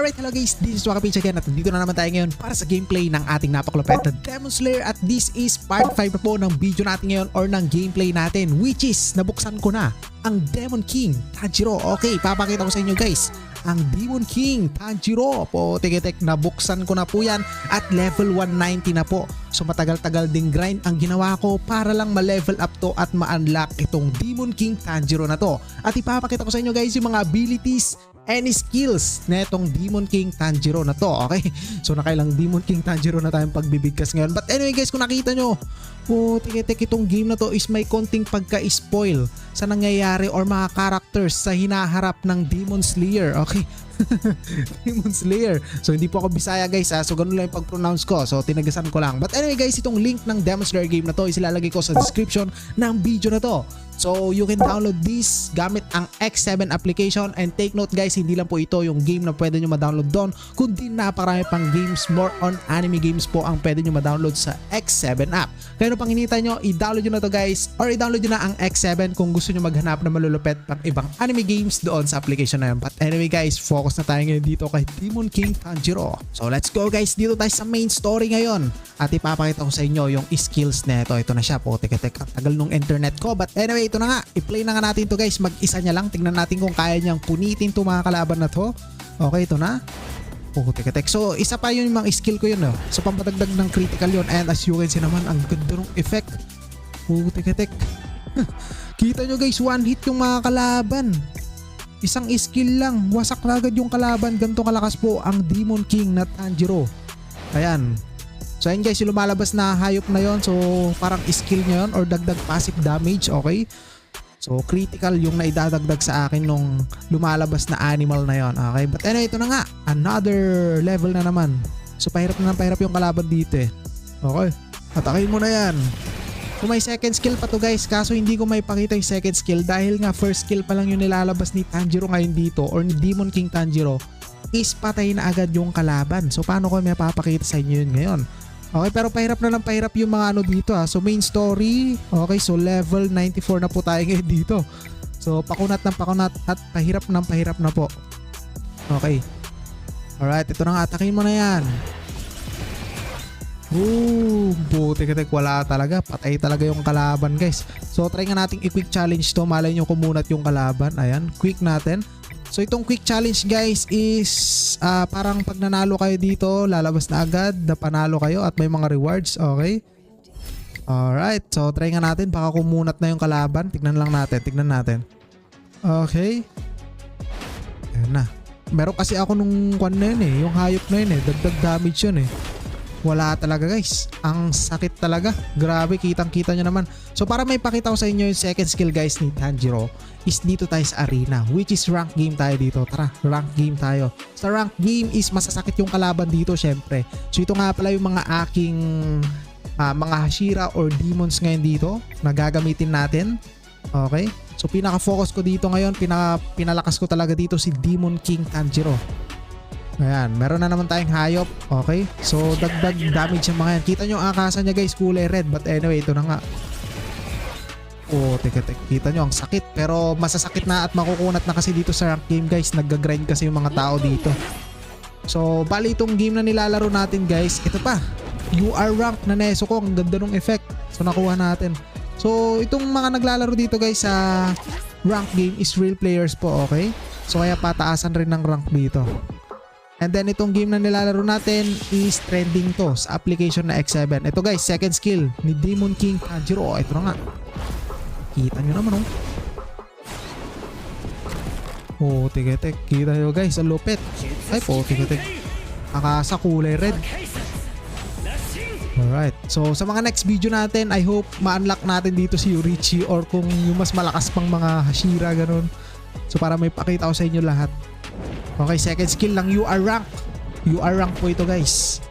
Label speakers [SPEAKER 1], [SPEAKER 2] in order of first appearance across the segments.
[SPEAKER 1] Alright, hello guys, this is Waka Peach again at dito na naman tayo ngayon para sa gameplay ng ating napakalupit na Demon Slayer at this is part 5 na po ng video natin ngayon or ng gameplay natin which is nabuksan ko na ang Demon King Tanjiro. Okay, papakita ko sa inyo guys ang Demon King Tanjiro po. Tek, nabuksan ko na po yan at level 190 na po. So matagal-tagal ding grind ang ginawa ko para lang ma-level up to at ma-unlock itong Demon King Tanjiro na to. At ipapakita ko sa inyo guys yung mga abilities and skills na itong Demon King Tanjiro na to. Okay, so nakailang Demon King Tanjiro na tayong pagbibigkas ngayon. But anyway guys, kung nakita nyo, tek, itong game na to is may konting pagka-spoil sa nangyayari or mga characters sa hinaharap ng Demon Slayer. Okay, Demon Slayer. So hindi po ako Bisaya guys so ganun lang yung pag-pronounce ko. So tinagasan ko lang. But anyway guys, itong link ng Demon Slayer game na to is ilalagay ko sa description ng video na to. So you can download this gamit ang X7 application and take note guys, hindi lang po ito yung game na pwede nyo ma-download doon, kundi napakarami pang games, more on anime games po ang pwede nyo ma-download sa X7 app. Kaya ano pang hinihintay nyo, i-download nyo na to guys or i-download nyo na ang X7 kung gusto nyo maghanap na malulupet pang ibang anime games doon sa application na yun. But anyway guys, focus na tayo ngayon dito kay Demon King Tanjiro. So let's go guys, dito tayo sa main story ngayon at ipapakita ko sa inyo yung skills na ito. Ito na siya po, tek, ang tagal nung internet ko. But anyway, ito na nga, i-play na nga natin to guys, mag-isa niya lang. Tingnan natin kung kaya niyang punitin to mga kalaban na to. Okay, ito na. Tek. So isa pa yun yung mga skill ko yun so pampadagdag ng critical yun and as you can see naman ang ganda ng effect. Tek. Kita nyo guys, one hit yung mga kalaban, isang skill lang, wasak na agad yung kalaban. Ganito kalakas po ang Demon King na Tanjiro. Ayan. So ayun guys, yung lumalabas na hayop na yon, so parang skill nyo yun or dagdag passive damage. Okay, so critical yung naidadagdag sa akin nung lumalabas na animal na yon. Okay, but anyway, ito na nga, another level na naman. So pahirap na ng pahirap yung kalaban dito Okay, atakin mo na yan. Kung may second skill pa to guys, kaso hindi ko may pakita yung second skill dahil nga first skill pa lang yung nilalabas ni Tanjiro ngayon dito or ni Demon King Tanjiro is patay na agad yung kalaban. So paano ko may papakita sa inyo yun ngayon? Okay, pero pahirap na lang pahirap yung mga ano dito So main story, okay, so level 94 na po tayo ngayon dito. So pakunat ng pakunat at pahirap ng pahirap na po. Okay, alright, ito na nga, atakin mo na yan. Tek, wala talaga, patay talaga yung kalaban guys. So try nga nating i-quick challenge to, malay nyo kumunat yung kalaban. Ayan, quick natin. So itong quick challenge guys is parang pag nanalo kayo dito, lalabas na agad na panalo kayo at may mga rewards. Okay, alright, so try nga natin, baka kumunat na yung kalaban. Tignan natin. Okay, ayan na. Meron kasi ako nung kwan na yun yung hayop na yun dagdag damage yun Wala talaga guys, ang sakit talaga, grabe, kitang kita nyo naman. So para may pakita ko sa inyo yung second skill guys ni Tanjiro is dito tayo sa arena, which is rank game tayo dito. Tara, rank game tayo. Sa rank game is masasakit yung kalaban dito syempre. So ito nga pala yung mga aking mga Hashira or demons ngayon dito na gagamitin natin. Okay, so pinaka-focus ko dito ngayon, pinalakas ko talaga dito si Demon King Tanjiro. Ayan, meron na naman tayong hayop. Okay, so dagdag damage yung mga yan. Kita nyo ang akasa niya guys, kulay red. But anyway, ito na nga. Tek, kita nyo ang sakit. Pero masasakit na at makukunat na kasi dito sa rank game guys. Nagga-grind kasi yung mga tao dito. So bali itong game na nilalaro natin guys, ito pa, UR rank na neso ko. Ang ganda ng effect. So nakuha natin. So itong mga naglalaro dito guys sa rank game is real players po. Okay, so kaya pataasan rin ng rank dito. And then itong game na nilalaro natin is trending to sa application na X7. Ito guys, second skill ni Demon King Tanjiro. Ito na nga. Kita nyo naman tek. Kita nyo guys, ang lupit. Ay po, tek. Akasa kulay red. Alright, so sa mga next video natin, I hope ma-unlock natin dito si Yorichi or kung yung mas malakas pang mga Hashira ganun. So para may pakita ko sa inyo lahat. Okay, second skill lang, UR rank. UR rank po ito guys.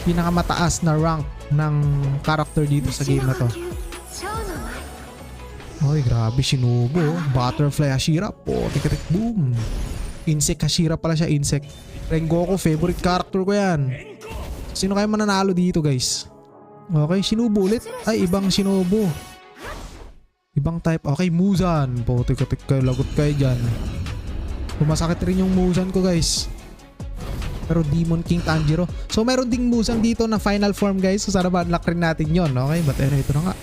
[SPEAKER 1] Pinakamataas na rank ng character dito sa game na to. Ay, grabe, Shinobu. Butterfly Hashira po. Tek, boom. Insect Hashira pala siya, insect. Rengoku, favorite character ko yan. Sino kayo mananalo dito guys? Okay, Shinobu ulit. Ay, ibang Shinobu. Ibang type. Okay, Muzan. Po, tek, lagot kayo dyan. Pumasakit rin yung Muzan ko guys. Pero Demon King Tanjiro. So meron ding Muzan dito na final form guys. So sana ma-unlock rin natin yon. Okay, but ito na nga.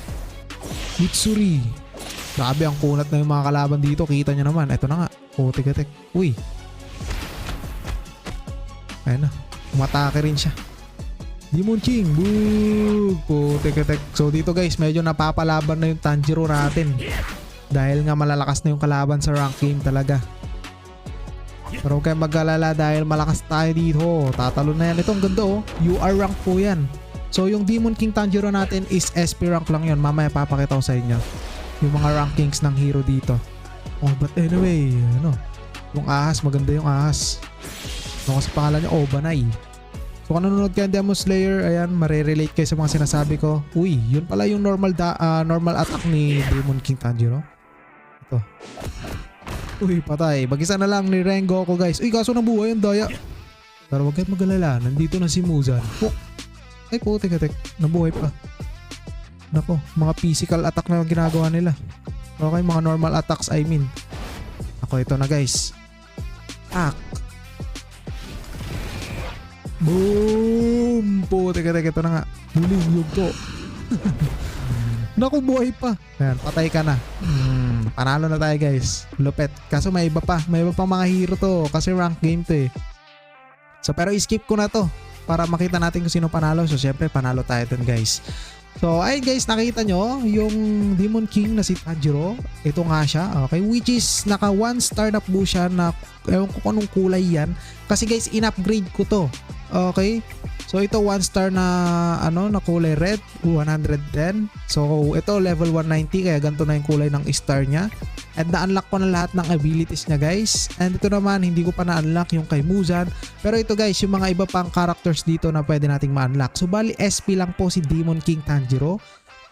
[SPEAKER 1] Mitsuri. Grabe ang kunat na yung mga kalaban dito. Kita nyo naman. Ito na nga. Oh, tigatek. Uy. Ayan na. Umatake rin siya. Demon King. Boog. Oh, tigatek. So dito guys, medyo napapalaban na yung Tanjiro natin. Dahil nga malalakas na yung kalaban sa rank game talaga. Pero huwag kayong mag-alala dahil malakas tayo dito. Tatalo na yan. Ito ang ganda oh. UR rank po yan. So yung Demon King Tanjiro natin is SP rank lang yun. Mamaya papakita ko sa inyo yung mga rankings ng hero dito. Oh, but anyway, ano, yung ahas, maganda yung ahas. Ano kasi pangalan niya? Oh, Banay. So kung nanonood kayo ng Demon Slayer, ayan, marirelate kayo sa mga sinasabi ko. Uy, yun pala yung normal attack ni Demon King Tanjiro. Ito. Uy, patay. Mag-isa na lang ni Rengoku guys. Uy, kaso nabuhay ang daya. Pero huwag kayong mag-alala. Nandito na si Muzan. Oh. Ay, putik. Nabuhay pa. Nako, mga physical attack na yung ginagawa nila. Okay, mga normal attacks I mean. Ako, ito na guys. Ak. Boom! Putik. Ito na nga. Huling yugto. Naku, buhay pa. Ayan, patay ka na. Panalo na tayo guys. Lupet. Kaso may iba pa. May iba pa mga hero to. Kasi rank game to eh. So pero skip ko na to. Para makita natin kung sino panalo. So syempre panalo tayo dun guys. So ayun guys, nakita nyo yung Demon King na si Tanjiro. Ito nga siya. Okay. Which is naka 1 star na po siya na ewan ko kung anong kulay yan. Kasi guys, in-upgrade ko to. Okay. So ito 1 star na ano na kulay red, 110. So ito level 190 kaya ganito na yung kulay ng star niya. And na-unlock ko na lahat ng abilities niya guys. And ito naman hindi ko pa na-unlock yung kay Muzan. Pero ito guys, yung mga iba pang characters dito na pwede nating ma-unlock. So bali SP lang po si Demon King Tanjiro.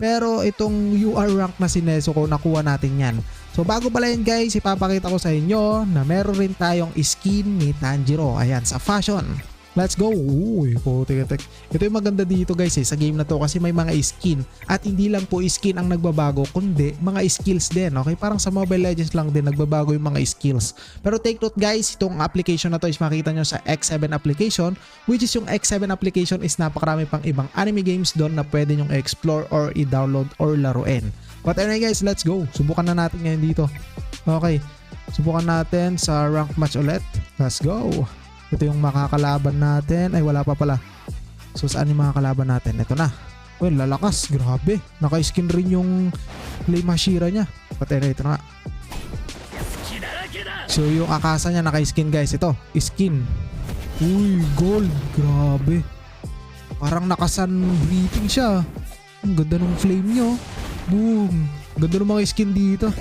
[SPEAKER 1] Pero itong UR rank na si Nezuko, nakuha natin yan. So bago pala yun guys, ipapakita ko sa inyo na meron rin tayong skin ni Tanjiro. Ayan, sa fashion. Let's go! Uy, putik. Ito yung maganda dito guys sa game na to kasi may mga skin. At hindi lang po skin ang nagbabago, kundi mga skills din. Okay, parang sa Mobile Legends lang din nagbabago yung mga skills. Pero take note guys, itong application na to is makita nyo sa X7 application. Which is yung X7 application is napakarami pang ibang anime games doon na pwede nyong i-explore or i-download or laruin. But anyway guys, let's go! Subukan na natin ngayon dito. Okay, subukan natin sa rank match ulit. Let's go! Ito yung makakalaban natin. Ay, wala pa pala. So, saan yung mga kalaban natin? Ito na. Well, lalakas. Grabe. Naka-skin rin yung Flame Hashira niya. Pati na ito na. So, yung Akasa niya naka-skin guys. Ito, skin. Uy, gold. Grabe. Parang nakasan breathing siya. Ang ganda ng flame niyo. Boom. Ganda ng mga skin dito.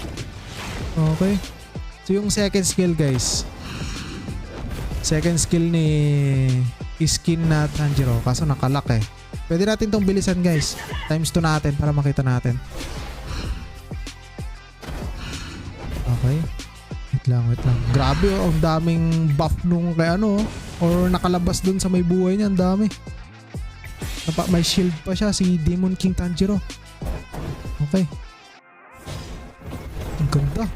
[SPEAKER 1] Okay. So, yung second skill guys. Second skill ni skin na Tanjiro. Kaso nakalock eh. Pwede natin tong bilisan guys. Times 2 natin para makita natin. Okay. Wait lang. Grabe oh. Ang daming buff nung kay ano. Or nakalabas dun sa may buhay niya. Ang dami. May shield pa siya. Si Demon King Tanjiro. Okay. Ang ganda.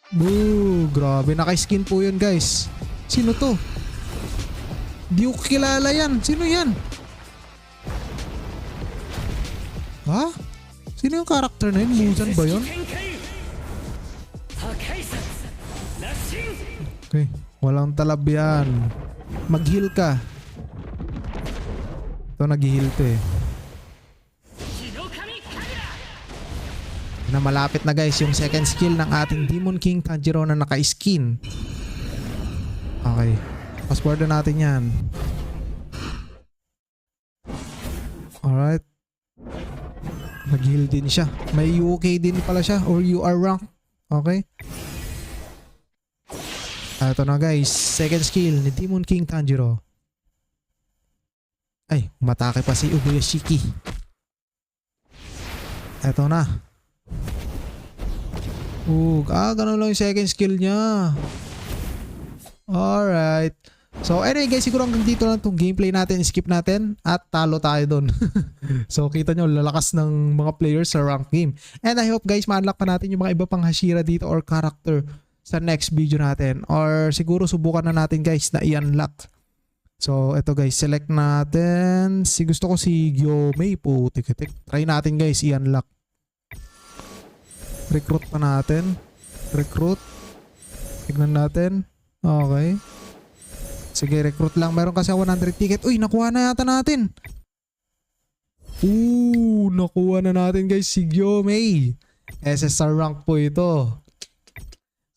[SPEAKER 1] Boo, grabe. Naka-skin po yun guys. Sino to? Di ko kilala yan. Sino yan? Ha? Sino yung character na yun? Muzan ba yun? Okay. Walang talab yan. Mag-heal ka. Ito nag-heal to eh. Na malapit na guys yung second skill ng ating Demon King Tanjiro na naka-skin. Okay. Password na natin yan. Alright. Nag-heal din siya. May UK din pala siya or UR rank. Okay. Ito na guys. Second skill ni Demon King Tanjiro. Ay, umatake pa si Ubuyashiki. Ito na. Ganun lang yung second skill niya. Alright. So anyway guys, siguro hanggang dito lang itong gameplay natin. Skip natin at talo tayo doon. So kita nyo, lalakas ng mga players sa rank game. And I hope guys, ma-unlock pa natin yung mga iba pang Hashira dito or character sa next video natin. Or siguro subukan na natin guys na i-unlock. So ito guys, select natin. Gusto ko si Gyomei po. Tikitik. Try natin guys i-unlock. Recruit pa natin. Recruit. Tignan natin. Okay. Sige, recruit lang. Meron kasi 100 ticket. Uy, nakuha na yata natin. Nakuha na natin guys si Gyomei. SSR rank po ito.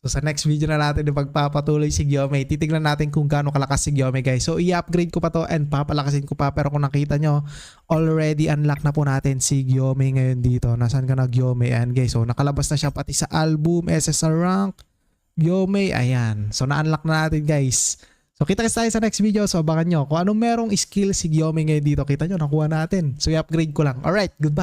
[SPEAKER 1] So sa next video na natin ipagpapatuloy si Gyomei. Titignan natin kung gaano kalakas si Gyomei guys. So i-upgrade ko pa to and papalakasin ko pa. Pero kung nakita nyo, already unlock na po natin si Gyomei ngayon dito. Nasaan ka na Gyomei? Ayan guys. So nakalabas na siya pati sa album, SSR rank, Gyomei. Ayan. So na-unlock na natin guys. So kita tayo sa next video. So abangan nyo kung anong merong skill si Gyomei ngayon dito. Kita nyo, nakuha natin. So i-upgrade ko lang. Alright, goodbye.